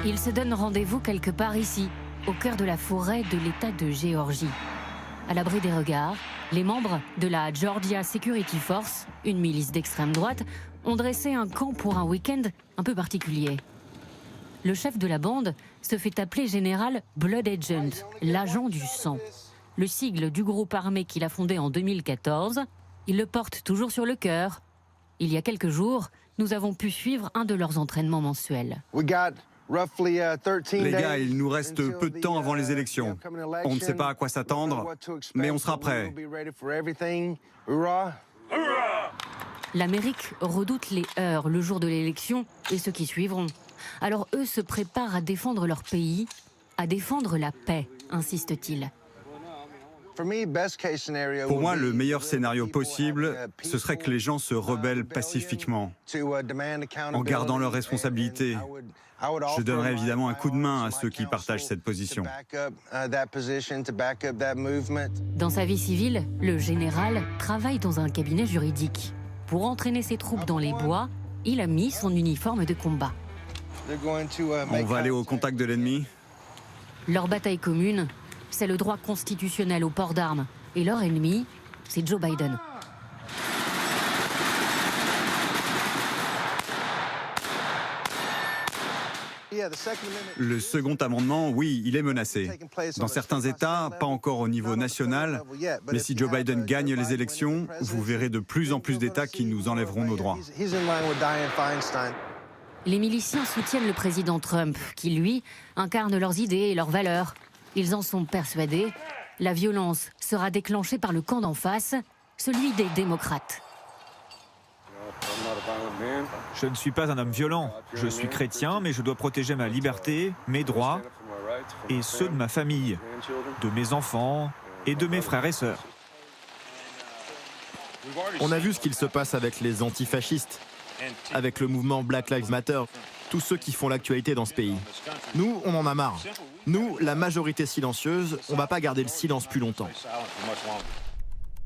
Ils se donnent rendez-vous quelque part ici, au cœur de la forêt de l'État de Géorgie. À l'abri des regards, les membres de la Georgia Security Force, une milice d'extrême droite, ont dressé un camp pour un week-end un peu particulier. Le chef de la bande se fait appeler général Blood Agent, l'agent du sang. Le sigle du groupe armé qu'il a fondé en 2014, il le porte toujours sur le cœur. Il y a quelques jours, nous avons pu suivre un de leurs entraînements mensuels. Les gars, il nous reste peu de temps avant les élections. On ne sait pas à quoi s'attendre, mais on sera prêts. L'Amérique redoute les heurts le jour de l'élection et ceux qui suivront. Alors eux se préparent à défendre leur pays, à défendre la paix, insiste-t-il. Pour moi, le meilleur scénario possible, ce serait que les gens se rebellent pacifiquement, en gardant leurs responsabilités. Je donnerais évidemment un coup de main à ceux qui partagent cette position. Dans sa vie civile, le général travaille dans un cabinet juridique. Pour entraîner ses troupes dans les bois, il a mis son uniforme de combat. On va aller au contact de l'ennemi. Leur bataille commune, c'est le droit constitutionnel au port d'armes. Et leur ennemi, c'est Joe Biden. Le second amendement, oui, il est menacé. Dans certains États, pas encore au niveau national, mais si Joe Biden gagne les élections, vous verrez de plus en plus d'États qui nous enlèveront nos droits. Les miliciens soutiennent le président Trump, qui, lui, incarne leurs idées et leurs valeurs. Ils en sont persuadés. La violence sera déclenchée par le camp d'en face, celui des démocrates. Je ne suis pas un homme violent. Je suis chrétien, mais je dois protéger ma liberté, mes droits et ceux de ma famille, de mes enfants et de mes frères et sœurs. On a vu ce qu'il se passe avec les antifascistes, avec le mouvement Black Lives Matter, tous ceux qui font l'actualité dans ce pays. Nous, on en a marre. Nous, la majorité silencieuse, on ne va pas garder le silence plus longtemps.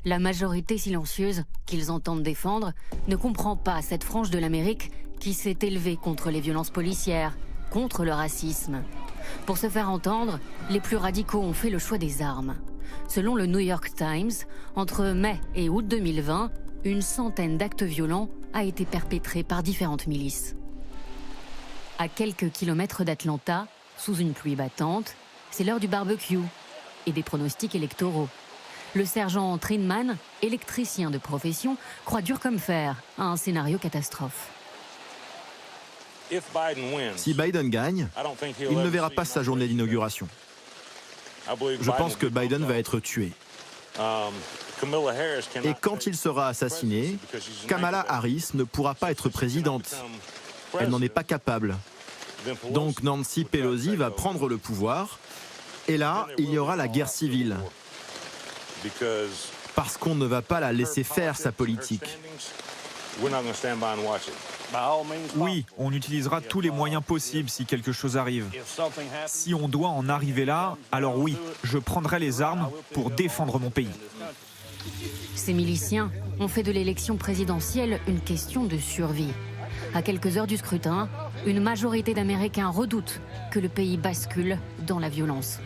La majorité silencieuse, qu'ils entendent défendre, ne comprend pas cette frange de l'Amérique qui s'est élevée contre les violences policières, contre le racisme. Pour se faire entendre, les plus radicaux ont fait le choix des armes. Selon le New York Times, entre mai et août 2020, une centaine d'actes violents a été perpétrés par différentes milices. À quelques kilomètres d'Atlanta, sous une pluie battante, c'est l'heure du barbecue et des pronostics électoraux. Le sergent Trinman, électricien de profession, croit dur comme fer à un scénario catastrophe. Si Biden gagne, il ne verra pas sa journée d'inauguration. Je pense que Biden va être tué. Et quand il sera assassiné, Kamala Harris ne pourra pas être présidente. Elle n'en est pas capable. Donc Nancy Pelosi va prendre le pouvoir, et là, il y aura la guerre civile. Parce qu'on ne va pas la laisser faire sa politique. Oui, on utilisera tous les moyens possibles si quelque chose arrive. Si on doit en arriver là, alors oui, je prendrai les armes pour défendre mon pays. Ces miliciens ont fait de l'élection présidentielle une question de survie. À quelques heures du scrutin, une majorité d'Américains redoutent que le pays bascule dans la violence.